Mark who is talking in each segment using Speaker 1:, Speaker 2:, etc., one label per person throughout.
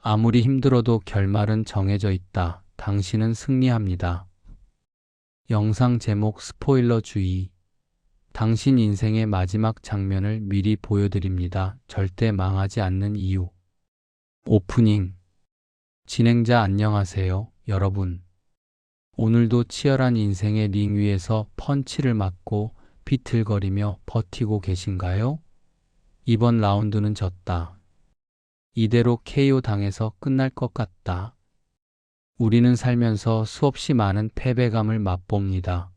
Speaker 1: 아무리 힘들어도 결말은 정해져 있다. 당신은 승리합니다. 영상 제목 스포일러 주의. 당신 인생의 마지막 장면을 미리 보여드립니다. 절대 망하지 않는 이유. 오프닝. 진행자 안녕하세요, 여러분. 오늘도 치열한 인생의 링 위에서 펀치를 맞고 비틀거리며 버티고 계신가요? 이번 라운드는 졌다. 이대로 KO 당해서 끝날 것 같다. 우리는 살면서 수없이 많은 패배감을 맛봅니다.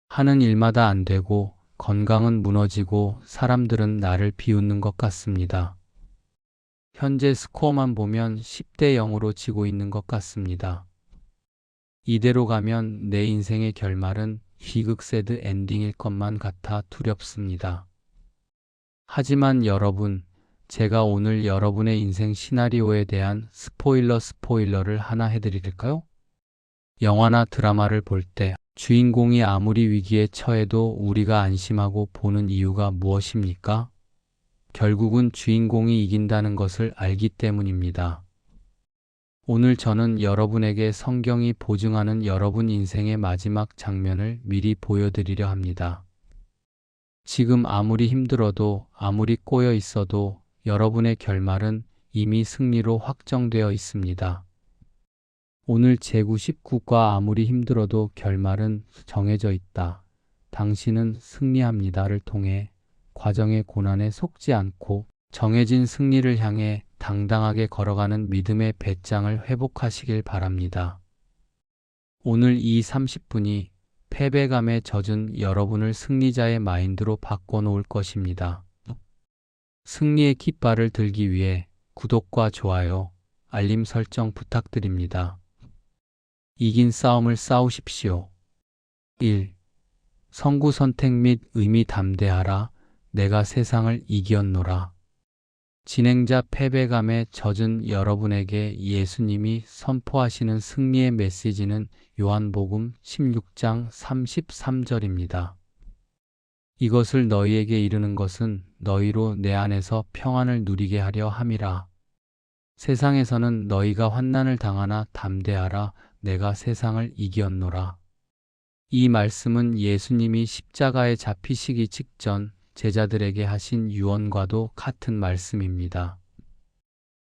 Speaker 1: 하는 일마다 안 되고, 건강은 무너지고, 사람들은 나를 비웃는 것 같습니다. 현재 스코어만 보면 10대 0으로 지고 있는 것 같습니다. 이대로 가면 내 인생의 결말은 비극 새드 엔딩일 것만 같아 두렵습니다. 하지만 여러분, 제가 오늘 여러분의 인생 시나리오에 대한 스포일러를 하나 해드릴까요? 영화나 드라마를 볼 때 주인공이 아무리 위기에 처해도 우리가 안심하고 보는 이유가 무엇입니까? 결국은 주인공이 이긴다는 것을 알기 때문입니다. 오늘 저는 여러분에게 성경이 보증하는 여러분 인생의 마지막 장면을 미리 보여드리려 합니다. 지금 아무리 힘들어도, 아무리 꼬여 있어도 여러분의 결말은 이미 승리로 확정되어 있습니다. 오늘 제99과 아무리 힘들어도 결말은 정해져 있다. 당신은 승리합니다를 통해 과정의 고난에 속지 않고 정해진 승리를 향해 당당하게 걸어가는 믿음의 배짱을 회복하시길 바랍니다. 오늘 이 30분이 패배감에 젖은 여러분을 승리자의 마인드로 바꿔놓을 것입니다. 승리의 깃발을 들기 위해 구독과 좋아요, 알림 설정 부탁드립니다. 이긴 싸움을 싸우십시오. 1. 선구 선택 및 의미 담대하라. 내가 세상을 이겼노라. 진행자 패배감에 젖은 여러분에게 예수님이 선포하시는 승리의 메시지는 요한복음 16장 33절입니다. 이것을 너희에게 이르는 것은 너희로 내 안에서 평안을 누리게 하려 함이라. 세상에서는 너희가 환난을 당하나 담대하라. 내가 세상을 이겼노라. 이 말씀은 예수님이 십자가에 잡히시기 직전 제자들에게 하신 유언과도 같은 말씀입니다.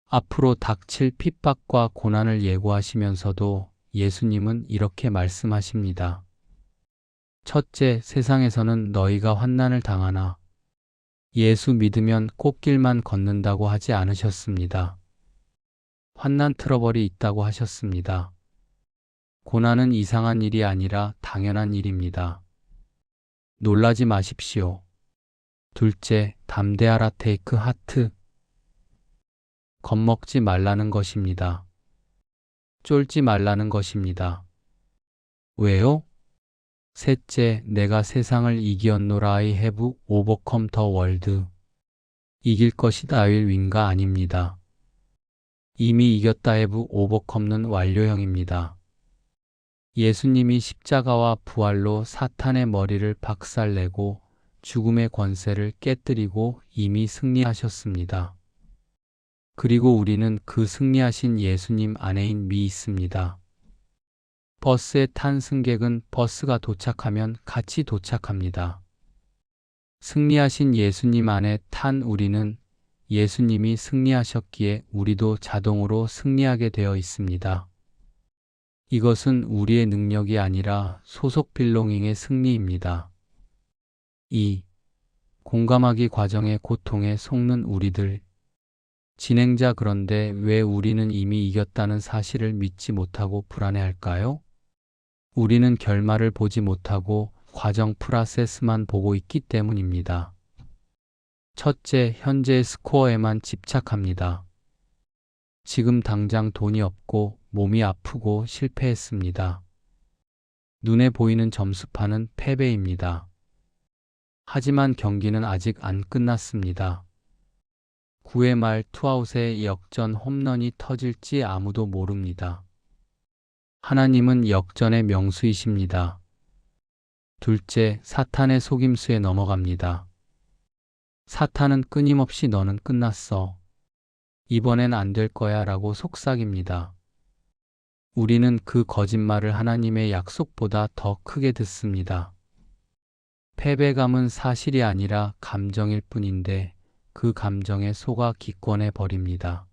Speaker 1: 앞으로 닥칠 핍박과 고난을 예고하시면서도 예수님은 이렇게 말씀하십니다. 첫째, 세상에서는 너희가 환난을 당하나 예수 믿으면 꽃길만 걷는다고 하지 않으셨습니다. 환난 트러블이 있다고 하셨습니다. 고난은 이상한 일이 아니라 당연한 일입니다. 놀라지 마십시오. 둘째, 담대하라 테이크 하트. 겁먹지 말라는 것입니다. 쫄지 말라는 것입니다. 왜요? 셋째, 내가 세상을 이겼노라. I have overcome the world. 이길 것이다 will win가 아닙니다. 이미 이겼다 have overcome는 완료형입니다. 예수님이 십자가와 부활로 사탄의 머리를 박살내고 죽음의 권세를 깨뜨리고 이미 승리하셨습니다. 그리고 우리는 그 승리하신 예수님 안에 이미 있습니다. 버스에 탄 승객은 버스가 도착하면 같이 도착합니다. 승리하신 예수님 안에 탄 우리는 예수님이 승리하셨기에 우리도 자동으로 승리하게 되어 있습니다. 이것은 우리의 능력이 아니라 소속 빌롱잉의 승리입니다. 2. 공감하기 과정의 고통에 속는 우리들. 진행자, 그런데 왜 우리는 이미 이겼다는 사실을 믿지 못하고 불안해할까요? 우리는 결말을 보지 못하고 과정 프로세스만 보고 있기 때문입니다. 첫째, 현재의 스코어에만 집착합니다. 지금 당장 돈이 없고 몸이 아프고 실패했습니다. 눈에 보이는 점수판은 패배입니다. 하지만 경기는 아직 안 끝났습니다. 9회 말 투아웃에 역전 홈런이 터질지 아무도 모릅니다. 하나님은 역전의 명수이십니다. 둘째, 사탄의 속임수에 넘어갑니다. 사탄은 끊임없이 너는 끝났어. 이번엔 안 될 거야 라고 속삭입니다. 우리는 그 거짓말을 하나님의 약속보다 더 크게 듣습니다. 패배감은 사실이 아니라 감정일 뿐인데 그 감정에 속아 기권해 버립니다.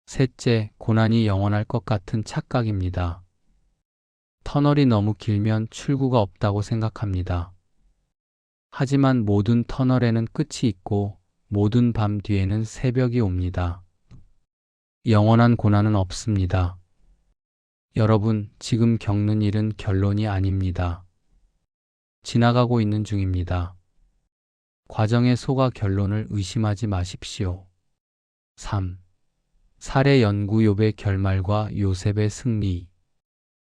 Speaker 1: 셋째, 고난이 영원할 것 같은 착각입니다. 터널이 너무 길면 출구가 없다고 생각합니다. 하지만 모든 터널에는 끝이 있고 모든 밤 뒤에는 새벽이 옵니다. 영원한 고난은 없습니다. 여러분, 지금 겪는 일은 결론이 아닙니다. 지나가고 있는 중입니다. 과정에 속아 결론을 의심하지 마십시오. 3. 살해 연구 욥의 결말과 요셉의 승리.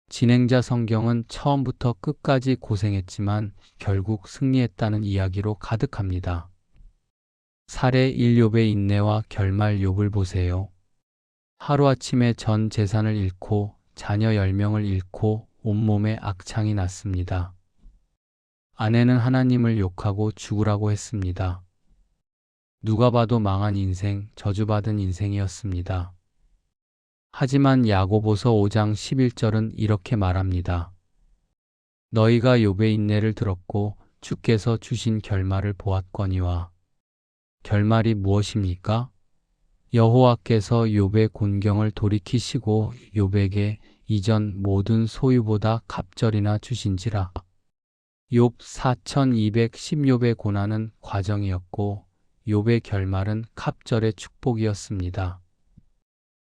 Speaker 1: 진행자 성경은 처음부터 끝까지 고생했지만 결국 승리했다는 이야기로 가득합니다. 살해 1욥의 인내와 결말 욥을 보세요. 하루아침에 전 재산을 잃고 자녀 10명을 잃고 온몸에 악창이 났습니다. 아내는 하나님을 욕하고 죽으라고 했습니다. 누가 봐도 망한 인생, 저주받은 인생이었습니다. 하지만 야고보서 5장 11절은 이렇게 말합니다. 너희가 욥의 인내를 들었고 주께서 주신 결말을 보았거니와. 결말이 무엇입니까? 여호와께서 욥의 곤경을 돌이키시고 욥에게 이전 모든 소유보다 갑절이나 주신지라. 욥 4210욥의 고난은 과정이었고 욥의 결말은 갑절의 축복이었습니다.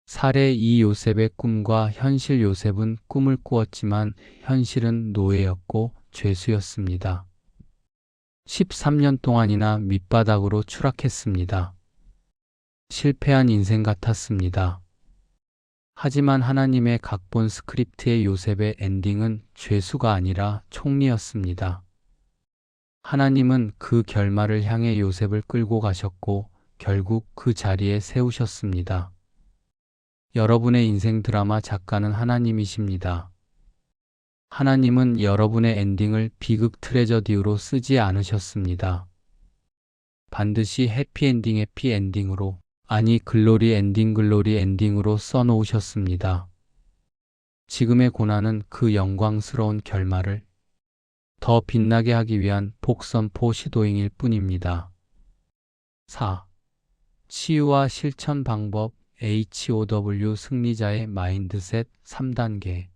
Speaker 1: 살해 이 요셉의 꿈과 현실 요셉은 꿈을 꾸었지만 현실은 노예였고 죄수였습니다. 13년 동안이나 밑바닥으로 추락했습니다. 실패한 인생 같았습니다. 하지만 하나님의 각본 스크립트의 요셉의 엔딩은 죄수가 아니라 총리였습니다. 하나님은 그 결말을 향해 요셉을 끌고 가셨고 결국 그 자리에 세우셨습니다. 여러분의 인생 드라마 작가는 하나님이십니다. 하나님은 여러분의 엔딩을 비극 트레저디로 쓰지 않으셨습니다. 반드시 해피엔딩으로, 아니 글로리 엔딩으로 써놓으셨습니다. 지금의 고난은 그 영광스러운 결말을 더 빛나게 하기 위한 복선포 시도잉일 뿐입니다. 4. 치유와 실천 방법 HOW 승리자의 마인드셋 3단계.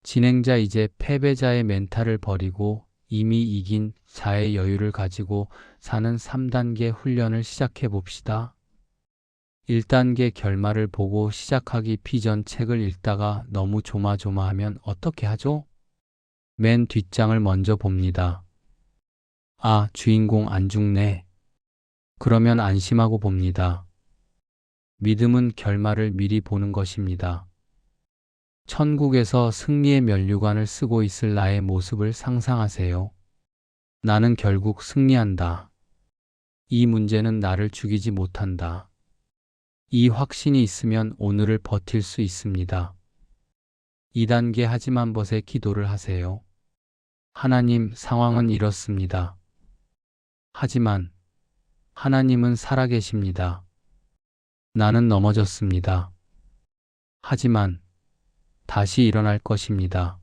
Speaker 1: 진행자, 이제 패배자의 멘탈을 버리고 이미 이긴 자의 여유를 가지고 사는 3단계 훈련을 시작해 봅시다. 1단계 결말을 보고 시작하기. 비전 책을 읽다가 너무 조마조마하면 어떻게 하죠? 맨 뒷장을 먼저 봅니다. 아, 주인공 안 죽네. 그러면 안심하고 봅니다. 믿음은 결말을 미리 보는 것입니다. 천국에서 승리의 면류관을 쓰고 있을 나의 모습을 상상하세요. 나는 결국 승리한다. 이 문제는 나를 죽이지 못한다. 이 확신이 있으면 오늘을 버틸 수 있습니다. 2단계 하지만 벗의 기도를 하세요. 하나님, 상황은 이렇습니다. 하지만 하나님은 살아계십니다. 나는 넘어졌습니다. 하지만 다시 일어날 것입니다.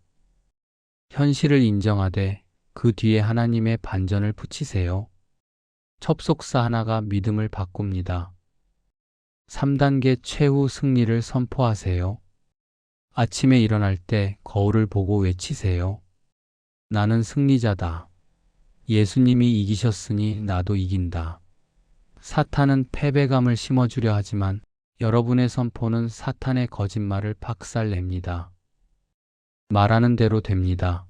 Speaker 1: 현실을 인정하되 그 뒤에 하나님의 반전을 붙이세요. 첩속사 하나가 믿음을 바꿉니다. 3단계 최후 승리를 선포하세요. 아침에 일어날 때 거울을 보고 외치세요. 나는 승리자다. 예수님이 이기셨으니 나도 이긴다. 사탄은 패배감을 심어주려 하지만 여러분의 선포는 사탄의 거짓말을 박살냅니다. 말하는 대로 됩니다.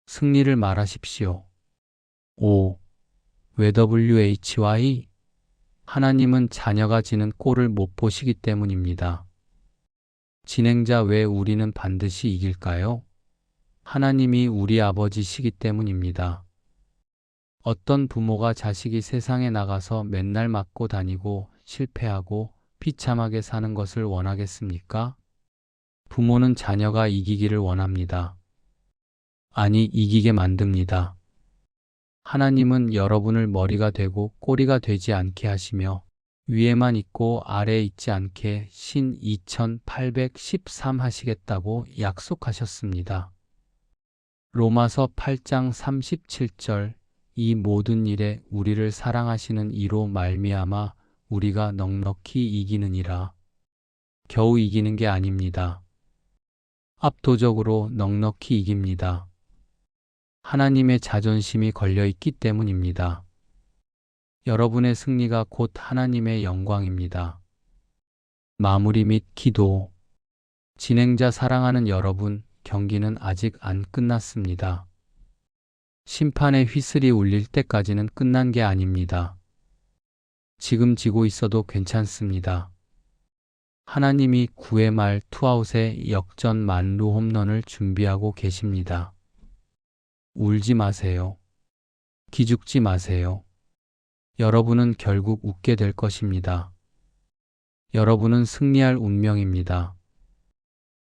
Speaker 1: 승리를 말하십시오. 5. WHY? 하나님은 자녀가 지는 꼴을 못 보시기 때문입니다. 진행자, 왜 우리는 반드시 이길까요? 하나님이 우리 아버지시기 때문입니다. 어떤 부모가 자식이 세상에 나가서 맨날 맞고 다니고 실패하고 비참하게 사는 것을 원하겠습니까? 부모는 자녀가 이기기를 원합니다. 아니, 이기게 만듭니다. 하나님은 여러분을 머리가 되고 꼬리가 되지 않게 하시며 위에만 있고 아래에 있지 않게 신 2813 하시겠다고 약속하셨습니다. 로마서 8장 37절 이 모든 일에 우리를 사랑하시는 이로 말미암아 우리가 넉넉히 이기느니라. 겨우 이기는 게 아닙니다. 압도적으로 넉넉히 이깁니다. 하나님의 자존심이 걸려 있기 때문입니다. 여러분의 승리가 곧 하나님의 영광입니다. 마무리 및 기도. 진행자 사랑하는 여러분, 경기는 아직 안 끝났습니다. 심판의 휘슬이 울릴 때까지는 끝난 게 아닙니다. 지금 지고 있어도 괜찮습니다. 하나님이 9회 말 투아웃의 역전 만루 홈런을 준비하고 계십니다. 울지 마세요. 기죽지 마세요. 여러분은 결국 웃게 될 것입니다. 여러분은 승리할 운명입니다.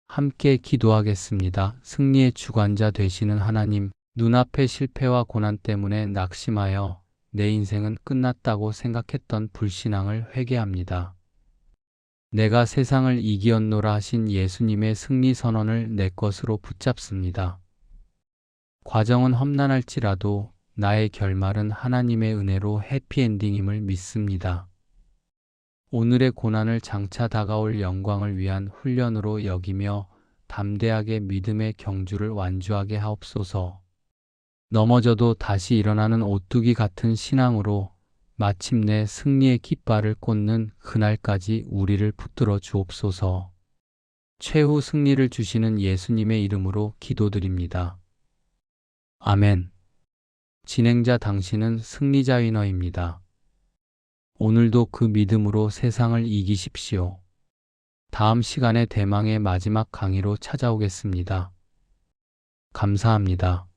Speaker 1: 함께 기도하겠습니다. 승리의 주관자 되시는 하나님, 눈앞의 실패와 고난 때문에 낙심하여 내 인생은 끝났다고 생각했던 불신앙을 회개합니다. 내가 세상을 이기었노라 하신 예수님의 승리 선언을 내 것으로 붙잡습니다. 과정은 험난할지라도 나의 결말은 하나님의 은혜로 해피엔딩임을 믿습니다. 오늘의 고난을 장차 다가올 영광을 위한 훈련으로 여기며 담대하게 믿음의 경주를 완주하게 하옵소서. 넘어져도 다시 일어나는 오뚜기 같은 신앙으로 마침내 승리의 깃발을 꽂는 그날까지 우리를 붙들어 주옵소서. 최후 승리를 주시는 예수님의 이름으로 기도드립니다. 아멘. 진행자 당신은 승리자 위너입니다. 오늘도 그 믿음으로 세상을 이기십시오. 다음 시간에 대망의 마지막 강의로 찾아오겠습니다. 감사합니다.